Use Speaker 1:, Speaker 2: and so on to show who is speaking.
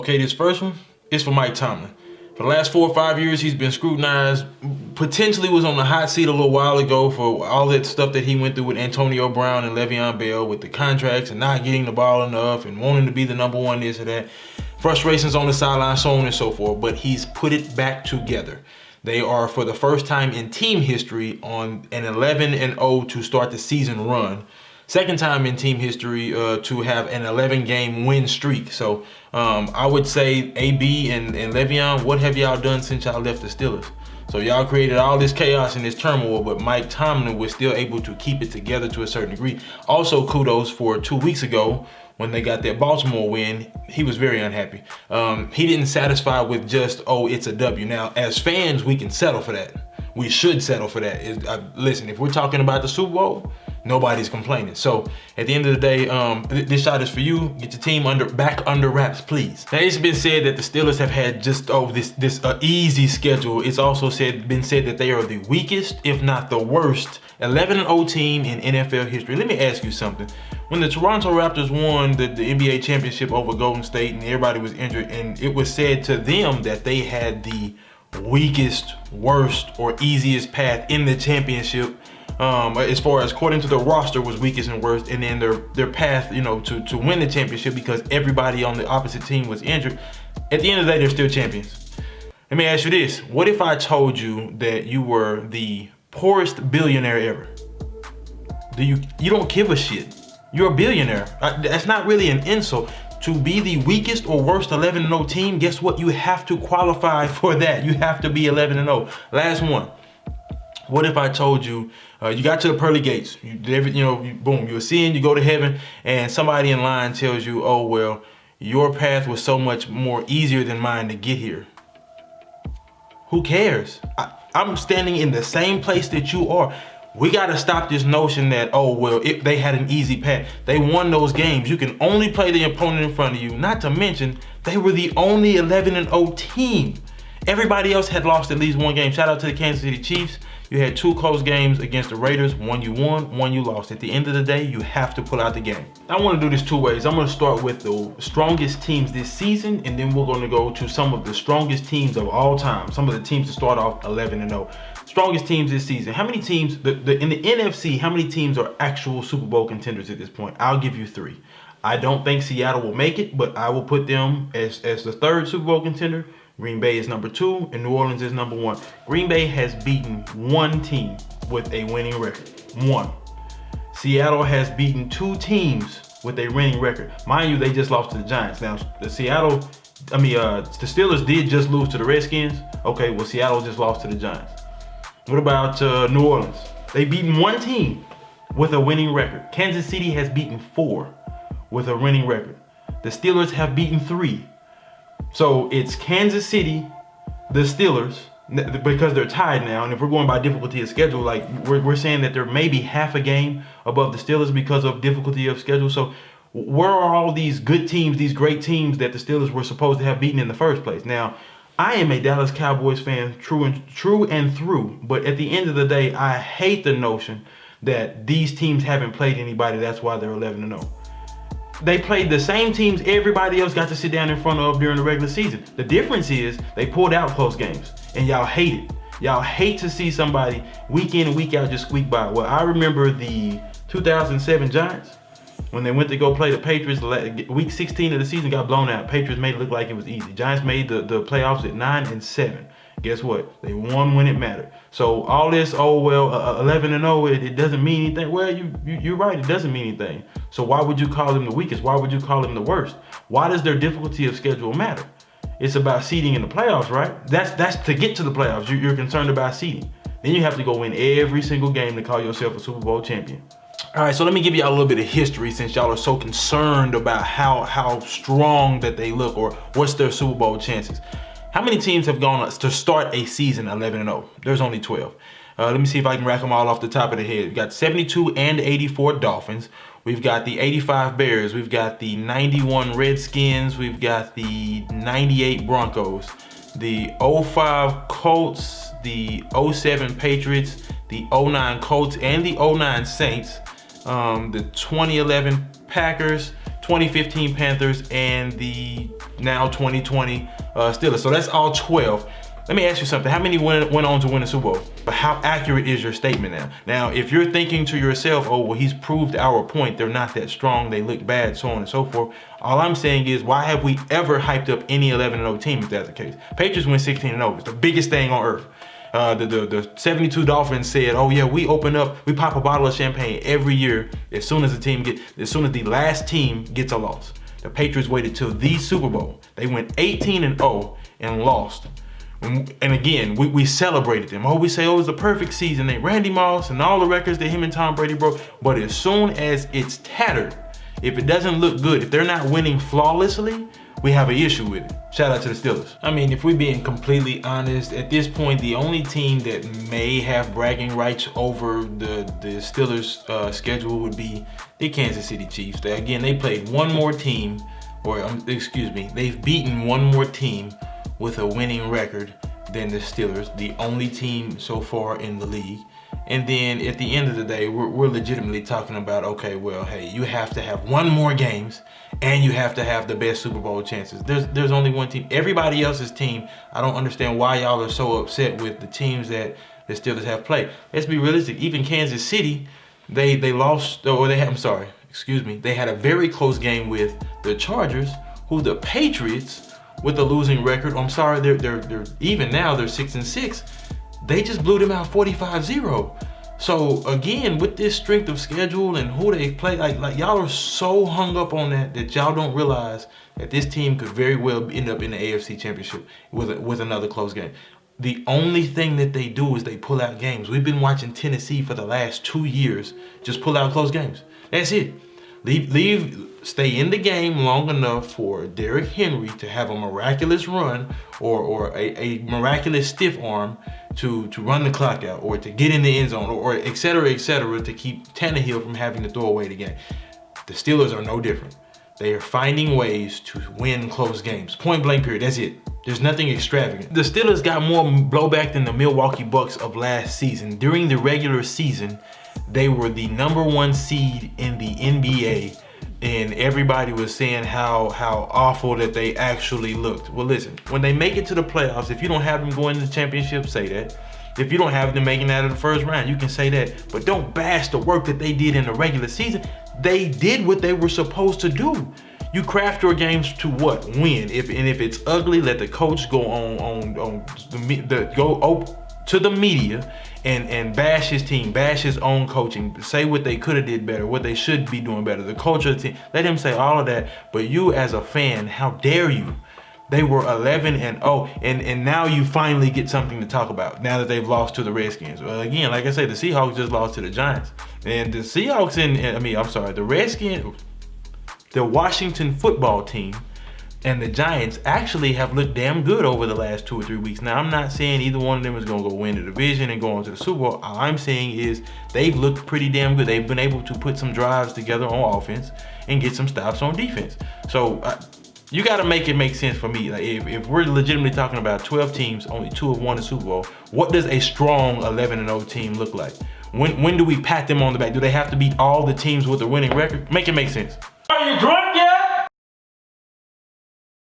Speaker 1: Okay, this first one is for Mike Tomlin. For the last 4 or 5 years, he's been scrutinized, potentially was on the hot seat a little while ago for all that stuff that he went through with Antonio Brown and Le'Veon Bell with the contracts and not getting the ball enough and wanting to be the number one, this or that. Frustrations on the sideline, so on and so forth, but he's put it back together. They are, for the first time in team history, on an 11-0 to start the season run. Second time in team history to have an 11-game win streak. So I would say AB and Le'Veon, what have y'all done since y'all left the Steelers? So y'all created all this chaos and this turmoil, but Mike Tomlin was still able to keep it together to a certain degree. Also, kudos for 2 weeks ago when they got that Baltimore win. He was very unhappy. He didn't satisfy with just, oh, it's a W. Now, as fans, we can settle for that. We should settle for that. Listen, if we're talking about the Super Bowl, nobody's complaining. So at the end of the day, this shot is for you. Get your team back under wraps, please. Now, it's been said that the Steelers have had just this easy schedule. It's also been said that they are the weakest, if not the worst, 11-0 team in NFL history. Let me ask you something. When the Toronto Raptors won the NBA championship over Golden State and everybody was injured, and it was said to them that they had the weakest, worst, or easiest path in the championship, as far as according to the roster was weakest and worst, and then their path, to win the championship because everybody on the opposite team was injured. At the end of the day, they're still champions. Let me ask you this. What if I told you that you were the poorest billionaire ever? You don't give a shit. You're a billionaire. That's not really an insult. To be the weakest or worst 11-0 team, guess what? You have to qualify for that. You have to be 11-0. Last one. What if I told you you got to the pearly gates? Boom, you're seeing, you go to heaven, and somebody in line tells you, oh, well, your path was so much more easier than mine to get here. Who cares? I'm standing in the same place that you are. We got to stop this notion that, oh, well, they had an easy path. They won those games. You can only play the opponent in front of you. Not to mention, they were the only 11-0 team. Everybody else had lost at least one game. Shout out to the Kansas City Chiefs. You had 2 close games against the Raiders. One you won, one you lost. At the end of the day, you have to pull out the game. I want to do this 2 ways. I'm going to start with the strongest teams this season, and then we're going to go to some of the strongest teams of all time. Some of the teams to start off 11-0. Strongest teams this season. How many teams, in the NFC, how many teams are actual Super Bowl contenders at this point? I'll give you 3. I don't think Seattle will make it, but I will put them as the 3rd Super Bowl contender. Green Bay is number 2, and New Orleans is number 1. Green Bay has beaten 1 team with a winning record. 1. Seattle has beaten 2 teams with a winning record. Mind you, they just lost to the Giants. Now, the Steelers did just lose to the Redskins. Okay, well, Seattle just lost to the Giants. What about New Orleans? They've beaten 1 team with a winning record. Kansas City has beaten 4 with a winning record. The Steelers have beaten 3. So it's Kansas City, the Steelers, because they're tied now. And if we're going by difficulty of schedule, like we're saying that they're maybe half a game above the Steelers because of difficulty of schedule. So where are all these good teams, these great teams that the Steelers were supposed to have beaten in the first place? Now, I am a Dallas Cowboys fan true and through. But at the end of the day, I hate the notion that these teams haven't played anybody. That's why they're 11-0. They played the same teams everybody else got to sit down in front of during the regular season. The difference is they pulled out close games, and y'all hate it. Y'all hate to see somebody week in and week out just squeak by. Well, I remember the 2007 Giants when they went to go play the Patriots. Week 16 of the season got blown out. Patriots made it look like it was easy. Giants made the playoffs at 9-7. Guess what? They won when it mattered. So all this, 11-0, it doesn't mean anything. Well, you're right. It doesn't mean anything. So why would you call them the weakest? Why would you call them the worst? Why does their difficulty of schedule matter? It's about seeding in the playoffs, right? That's to get to the playoffs. You're concerned about seeding. Then you have to go win every single game to call yourself a Super Bowl champion. All right, so let me give y'all a little bit of history since y'all are so concerned about how strong that they look or what's their Super Bowl chances. How many teams have gone to start a season 11-0? There's only 12. Let me see if I can rack them all off the top of the head. We've got 72 and 84 Dolphins. We've got the 85 Bears. We've got the 91 Redskins. We've got the 98 Broncos. The 05 Colts, the 07 Patriots, the 09 Colts, and the 09 Saints. The 2011 Packers, 2015 Panthers, and the now 2020 Steelers. So that's all 12. Let me ask you something. How many went on to win the Super Bowl? But how accurate is your statement now? Now, if you're thinking to yourself, oh, well, he's proved our point. They're not that strong. They look bad, so on and so forth. All I'm saying is, why have we ever hyped up any 11-0 team if that's the case? Patriots win 16-0. It's the biggest thing on earth. The 72 Dolphins said, oh yeah, we pop a bottle of champagne every year as soon as the last team gets a loss. The Patriots waited till the Super Bowl. They went 18-0 and lost. And again, we celebrated them. Oh, we say, oh, it was a perfect season. They Randy Moss and all the records that him and Tom Brady broke. But as soon as it's tattered, if it doesn't look good, if they're not winning flawlessly, we have an issue with it. Shout out to the Steelers. I mean, if we're being completely honest, at this point, the only team that may have bragging rights over the Steelers' schedule would be the Kansas City Chiefs. They played one more team, they've beaten one more team with a winning record than the Steelers, the only team so far in the league. And then at the end of the day, we're legitimately talking about, okay, well, hey, you have to have one more games and you have to have the best Super Bowl chances. There's only one team. Everybody else's team, I don't understand why y'all are so upset with the teams that the Steelers have played. Let's be realistic. Even Kansas City, they had a very close game with the Chargers, who the Patriots, with a losing record, they're even now, they're 6-6. They just blew them out 45-0. So again, with this strength of schedule and who they play, like y'all are so hung up on that y'all don't realize that this team could very well end up in the AFC Championship with another close game. The only thing that they do is they pull out games. We've been watching Tennessee for the last 2 years just pull out close games. That's it. Stay in the game long enough for Derrick Henry to have a miraculous run or a miraculous stiff arm to run the clock out or to get in the end zone or et cetera, to keep Tannehill from having to throw away the game. The Steelers are no different. They are finding ways to win close games. Point blank period. That's it. There's nothing extravagant. The Steelers got more blowback than the Milwaukee Bucks of last season. During the regular season, they were the #1 seed in the NBA, and everybody was saying how awful that they actually looked. Well, listen, when they make it to the playoffs, if you don't have them going to the championship, say that. If you don't have them making that in the first round, you can say that. But don't bash the work that they did in the regular season. They did what they were supposed to do. You craft your games to what? Win. If it's ugly, let the coach go to the media and bash his team, bash his own coaching, say what they could have did better, what they should be doing better, the culture of the team. Let him say all of that. But you as a fan, how dare you? They were 11-0, and now you finally get something to talk about now that they've lost to the Redskins. Well, again, like I said, the Seahawks just lost to the Giants. And the Seahawks the Redskins, the Washington football team and the Giants actually have looked damn good over the last 2 or 3 weeks. Now, I'm not saying either one of them is going to go win the division and go on to the Super Bowl. All I'm saying is they've looked pretty damn good. They've been able to put some drives together on offense and get some stops on defense. So you got to make it make sense for me. Like if we're legitimately talking about 12 teams, only 2 have won the Super Bowl, what does a strong 11-0 team look like? When do we pat them on the back? Do they have to beat all the teams with a winning record? Make it make sense. Are you drunk yet?